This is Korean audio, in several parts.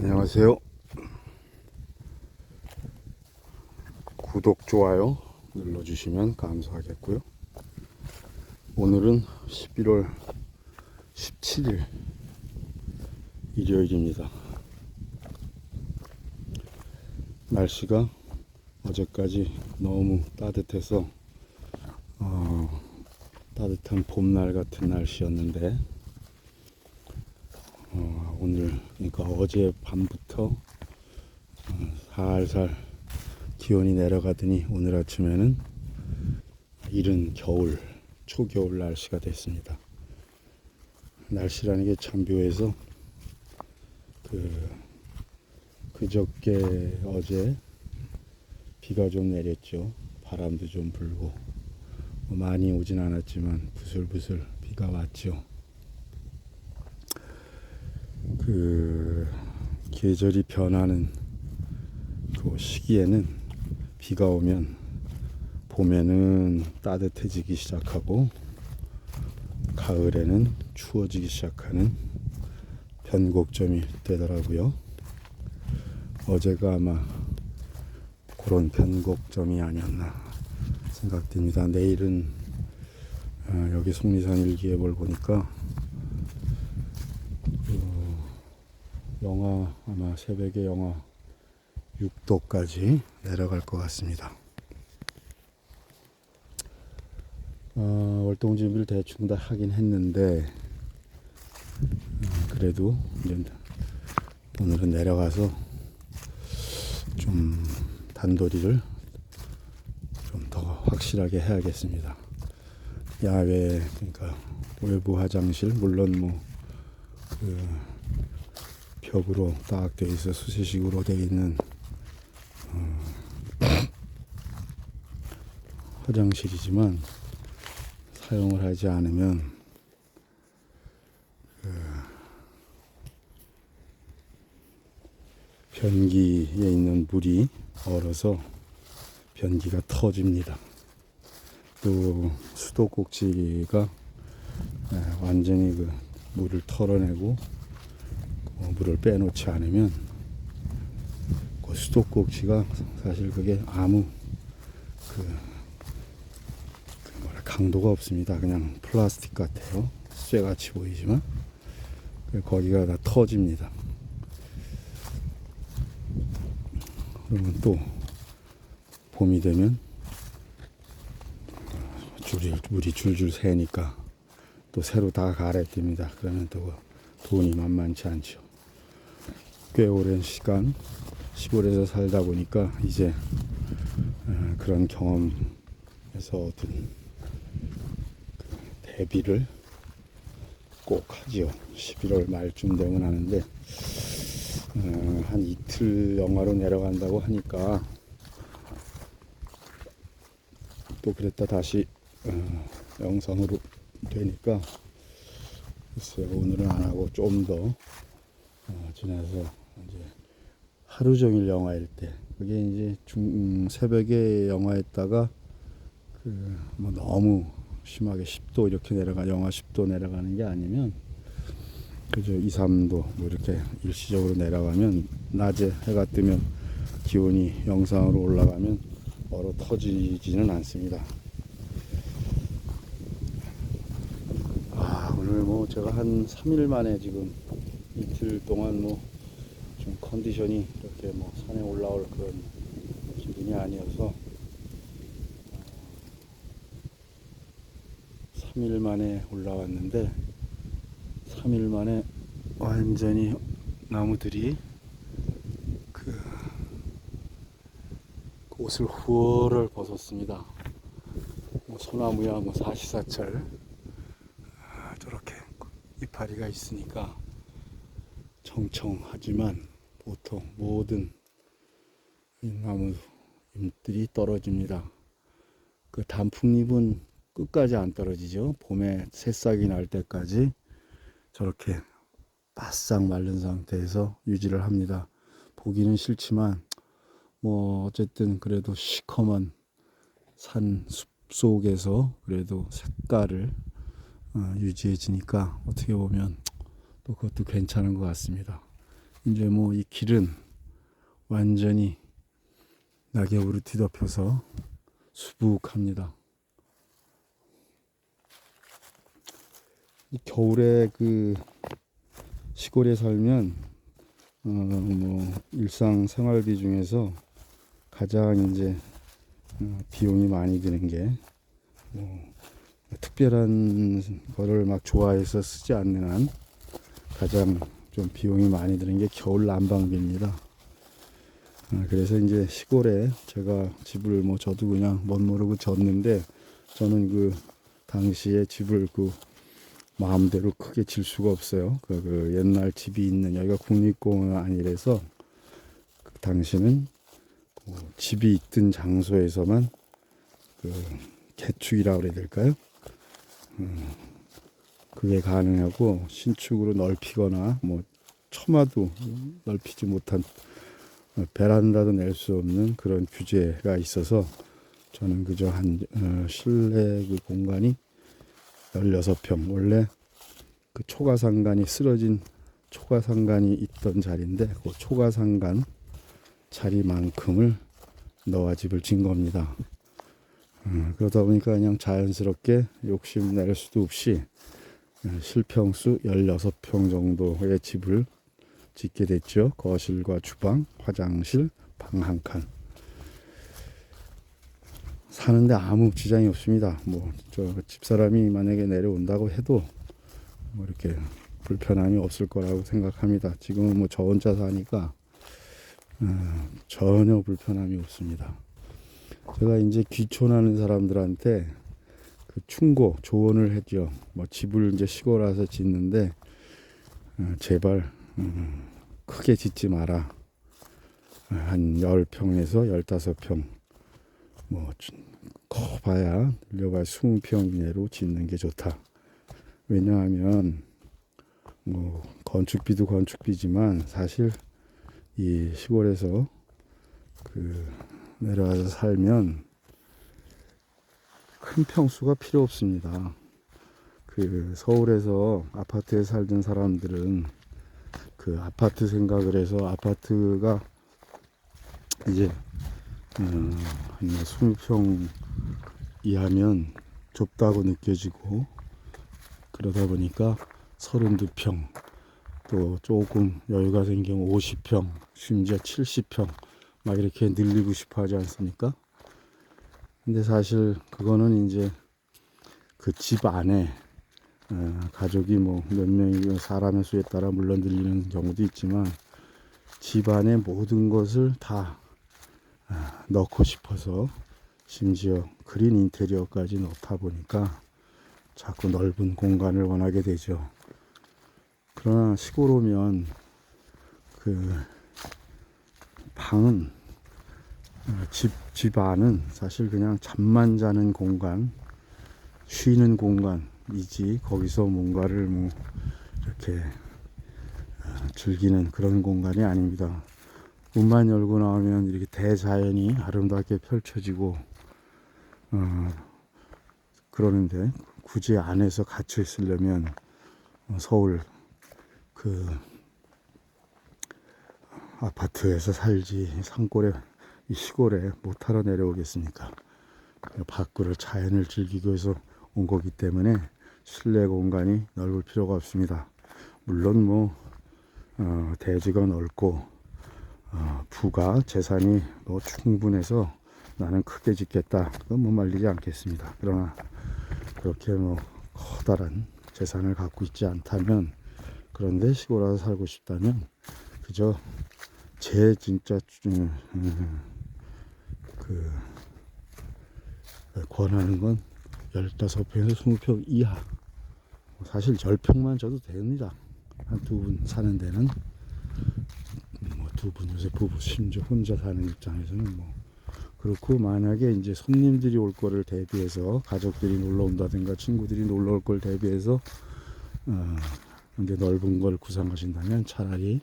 안녕하세요. 구독, 좋아요 눌러주시면 감사하겠고요. 오늘은 11월 17일 일요일입니다. 날씨가 어제까지 너무 따뜻해서 따뜻한 봄날 같은 날씨였는데 오늘 그러니까 어제 밤부터 살살 기온이 내려가더니 오늘 아침에는 이른 겨울, 초겨울 날씨가 됐습니다. 날씨라는 게 참 묘해서 그저께 어제 비가 좀 내렸죠. 바람도 좀 불고 많이 오진 않았지만 부슬부슬 비가 왔죠. 계절이 변하는 그 시기에는 비가 오면 봄에는 따뜻해지기 시작하고 가을에는 추워지기 시작하는 변곡점이 되더라고요. 어제가 아마 그런 변곡점이 아니었나 생각됩니다. 내일은 여기 속리산 일기예보를 보니까 영하 아마 새벽에 영하 6도까지 내려갈 것 같습니다. 월동 준비를 대충 다 하긴 했는데 그래도 이제 오늘은 내려가서 좀 단도리를 좀 더 확실하게 해야겠습니다. 야외 그러니까 외부 화장실 물론 벽으로 딱 되어 있어 수세식으로 되어 있는 화장실이지만 사용을 하지 않으면 변기에 있는 물이 얼어서 변기가 터집니다. 또 수도꼭지가 완전히 물을 털어내고 물을 빼놓지 않으면 그 수도꼭지가 사실 그게 아무 강도가 없습니다. 그냥 플라스틱 같아요. 쇠같이 보이지만 거기가 다 터집니다. 그러면 또 봄이 되면 물이 줄줄 새니까 또 새로 다 갈아입니다. 그러면 또 돈이 만만치 않죠. 꽤 오랜 시간 시골에서 살다 보니까 이제 그런 경험에서 얻은 대비를 꼭 하지요. 11월 말쯤 되면 하는데 한 이틀 영하로 내려간다고 하니까 또 그랬다 다시 영상으로 되니까 글쎄요, 오늘은 안 하고 좀 더 지나서 이제 하루 종일 영하일 때 그게 이제 새벽에 영하했다가 너무 심하게 10도 이렇게 영하 10도 내려가는 게 아니면 그저 2, 3도 이렇게 일시적으로 내려가면 낮에 해가 뜨면 기온이 영상으로 올라가면 얼어 터지지는 않습니다. 오늘 제가 한 3일 만에 지금 이틀 동안 좀 컨디션이 이렇게 산에 올라올 그런 기분이 아니어서 3일 만에 올라왔는데 3일 만에 완전히 나무들이 옷을 후어를 벗었습니다. 소나무야 사시사철 저렇게 이파리가 있으니까 청청하지만 보통 모든 나무 잎들이 떨어집니다. 그 단풍잎은 끝까지 안 떨어지죠. 봄에 새싹이 날 때까지 저렇게 바싹 마른 상태에서 유지를 합니다. 보기는 싫지만 어쨌든 그래도 시커먼 산 숲 속에서 그래도 색깔을 유지해 지니까 어떻게 보면 또 그것도 괜찮은 것 같습니다. 이제 뭐 이 길은 완전히 낙엽으로 뒤덮여서 수북합니다. 이 겨울에 그 시골에 살면 뭐 일상 생활비 중에서 가장 이제 비용이 많이 드는 게 뭐 특별한 거를 막 좋아해서 쓰지 않는 한 가장 좀 비용이 많이 드는 게 겨울 난방비입니다. 그래서 이제 시골에 제가 집을 뭐 저도 그냥 멋 모르고 졌는데, 저는 그 당시에 집을 그 마음대로 크게 질 수가 없어요. 그 옛날 집이 있는 여기가 국립공원 아니라서 그 당시는 그 집이 있던 장소에서만 그 개축이라고 그래야 될까요? 그게 가능하고 신축으로 넓히거나 뭐 처마도 넓히지 못한 베란다도 낼 수 없는 그런 규제가 있어서 저는 그저 한 실내 그 공간이 16평, 원래 그 초가상간이 쓰러진 초가상간이 있던 자리인데 그 초가상간 자리만큼을 넣어 집을 진 겁니다. 그러다 보니까 그냥 자연스럽게 욕심 낼 수도 없이 실평수 16평 정도의 집을 짓게 됐죠. 거실과 주방, 화장실, 방 한 칸. 사는데 아무 지장이 없습니다. 뭐 저 집사람이 만약에 내려온다고 해도 뭐 이렇게 불편함이 없을 거라고 생각합니다. 지금은 뭐 저 혼자 사니까 전혀 불편함이 없습니다. 제가 이제 귀촌하는 사람들한테 그 충고 조언을 했죠. 뭐 집을 이제 시골 와서 짓는데 제발 크게 짓지 마라. 한 10평에서 15평, 뭐 커봐야 늘려봐야 20평 이내로 짓는 게 좋다. 왜냐하면 뭐 건축비도 건축비지만 사실 이 시골에서 그 내려와서 살면 큰 평수가 필요 없습니다. 그 서울에서 아파트에 살던 사람들은 그 아파트 생각을 해서 아파트가 이제 한 20평 이하면 좁다고 느껴지고, 그러다 보니까 32평, 또 조금 여유가 생기면 50평, 심지어 70평 막 이렇게 늘리고 싶어 하지 않습니까? 근데 사실 그거는 이제 그 집 안에 가족이 뭐 몇 명이 사람의 수에 따라 물론 늘리는 경우도 있지만 집 안에 모든 것을 다 넣고 싶어서 심지어 그린 인테리어까지 넣다 보니까 자꾸 넓은 공간을 원하게 되죠. 그러나 시골 오면 그 방은 집 안은 사실 그냥 잠만 자는 공간, 쉬는 공간이지 거기서 뭔가를 뭐 이렇게 즐기는 그런 공간이 아닙니다. 문만 열고 나오면 이렇게 대자연이 아름답게 펼쳐지고 그러는데 굳이 안에서 갇혀 있으려면 서울 그 아파트에서 살지 산골에 이 시골에 못하러 내려오겠습니까? 밖으로 자연을 즐기기 위해서 온 거기 때문에 실내 공간이 넓을 필요가 없습니다. 물론 뭐 대지가 넓고 부가 재산이 뭐 충분해서 나는 크게 짓겠다, 그건 뭐 말리지 않겠습니다. 그러나 그렇게 뭐 커다란 재산을 갖고 있지 않다면, 그런데 시골 와서 살고 싶다면 그저 제 진짜 그 권하는 건 15평에서 20평 이하, 사실 10평만 줘도 됩니다. 한 두 분 사는 데는 뭐 두 분, 요새 부부 심지어 혼자 사는 입장에서는 뭐 그렇고, 만약에 이제 손님들이 올 거를 대비해서 가족들이 놀러 온다든가 친구들이 놀러 올 걸 대비해서 이제 넓은 걸 구상하신다면 차라리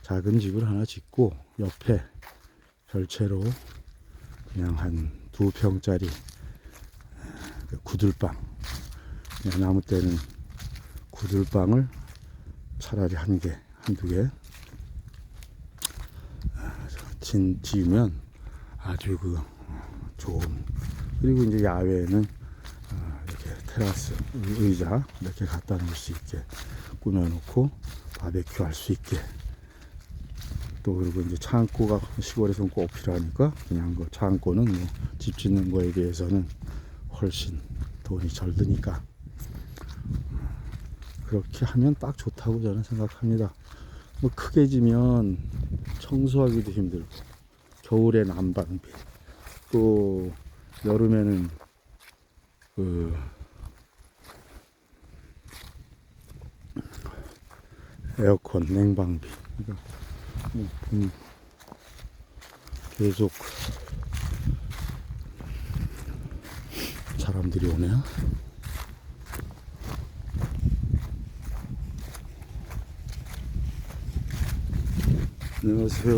작은 집을 하나 짓고 옆에 별채로 그냥 한 2평짜리 구들방, 그냥 나무 때는 구들방을 차라리 한두 개 지으면 아주 좋은. 그리고 이제 야외에는 이렇게 테라스 의자 이렇게 갖다 놓을 수 있게 꾸며놓고 바베큐 할 수 있게. 또 그리고 이제 창고가 시골에서는 꼭 필요하니까 그냥 창고는 뭐 집 짓는 거에 비해서는 훨씬 돈이 덜 드니까 그렇게 하면 딱 좋다고 저는 생각합니다. 뭐 크게 지면 청소하기도 힘들고, 겨울엔 난방비, 또 여름에는 에어컨, 냉방비. 그러니까 계속 사람들이 오네요. 안녕하세요.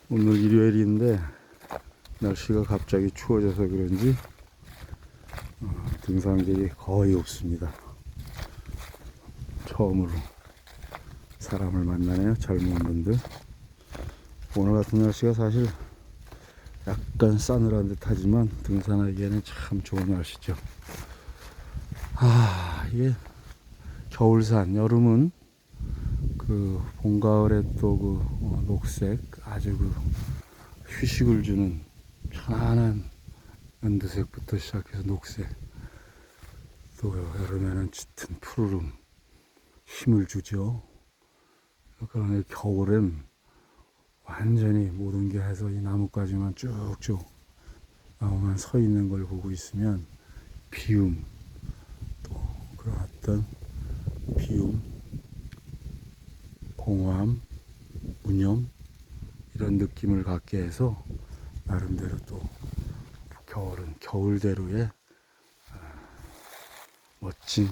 오늘 일요일인데 날씨가 갑자기 추워져서 그런지 등산객이 거의 없습니다. 처음으로 사람을 만나네요. 젊은 분들. 오늘 같은 날씨가 사실 약간 싸늘한 듯 하지만 등산하기에는 참 좋은 날씨죠. 이게 겨울산, 여름은 봄, 가을에 또 녹색, 아주 휴식을 주는 편안한 연두색부터 시작해서 녹색, 또 여름에는 짙은 푸르름, 힘을 주죠. 그러나 겨울엔 완전히 모든 게 해서 이 나뭇가지만 쭉쭉 나무만 서 있는 걸 보고 있으면 비움, 또 그런 어떤 비움, 공허함, 무념, 이런 느낌을 갖게 해서 나름대로 또 겨울은 겨울대로의 멋짐이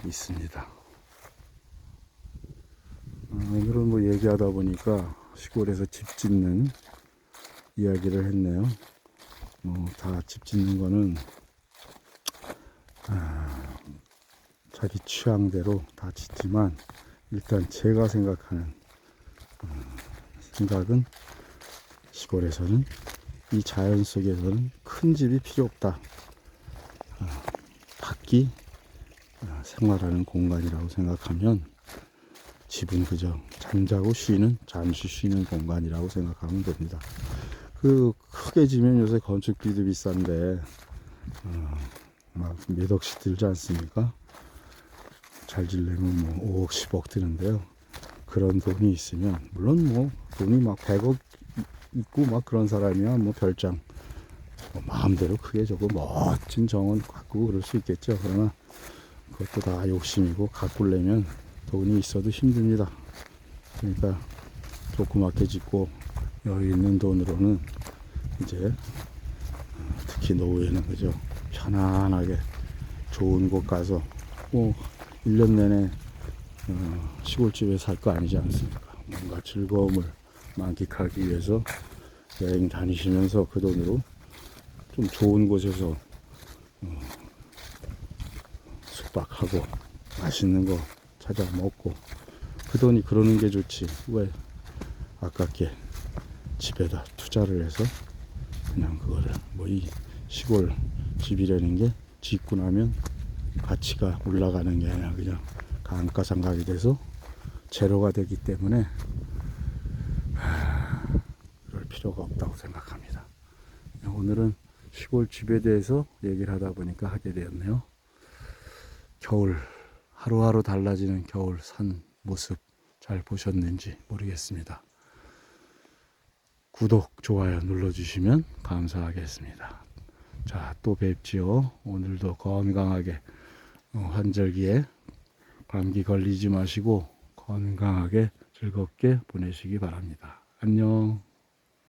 있습니다. 오늘은 뭐 얘기하다 보니까 시골에서 집 짓는 이야기를 했네요. 다 집 짓는 거는 자기 취향대로 다 짓지만, 일단 제가 생각하는 생각은 시골에서는, 이 자연 속에서는 큰 집이 필요 없다. 밖이 생활하는 공간이라고 생각하면 집은 그저 잠자고 잠시 쉬는 공간이라고 생각하면 됩니다. 크게 지면 요새 건축비도 비싼데 막 몇 억씩 들지 않습니까? 잘 지려면 뭐 5억, 10억 드는데요. 그런 돈이 있으면, 물론 뭐 돈이 막 100억 있고 막 그런 사람이야 뭐 별장 마음대로 크게 저거 멋진 정원 가꾸고 그럴 수 있겠죠. 그러나 그것도 다 욕심이고, 가꾸려면 돈이 있어도 힘듭니다. 그러니까 조그맣게 짓고 여유 있는 돈으로는 이제 특히 노후에는 그저 편안하게 좋은 곳 가서 뭐 1년 내내 시골집에 살 거 아니지 않습니까? 뭔가 즐거움을 만끽하기 위해서 여행 다니시면서 그 돈으로 좀 좋은 곳에서 숙박하고 맛있는 거 찾아 먹고, 그 돈이 그러는 게 좋지, 왜 아깝게 집에다 투자를 해서 그냥 그거를 이 시골 집이라는 게 짓고 나면 가치가 올라가는 게 아니라 그냥 감가상각이 돼서 제로가 되기 때문에 그럴 필요가 없다고 생각합니다. 오늘은 시골 집에 대해서 얘기를 하다 보니까 하게 되었네요. 겨울, 하루하루 달라지는 겨울 산 모습 잘 보셨는지 모르겠습니다. 구독, 좋아요 눌러주시면 감사하겠습니다. 자, 또 뵙지요. 오늘도 건강하게 환절기에 감기 걸리지 마시고 건강하게 즐겁게 보내시기 바랍니다. 안녕.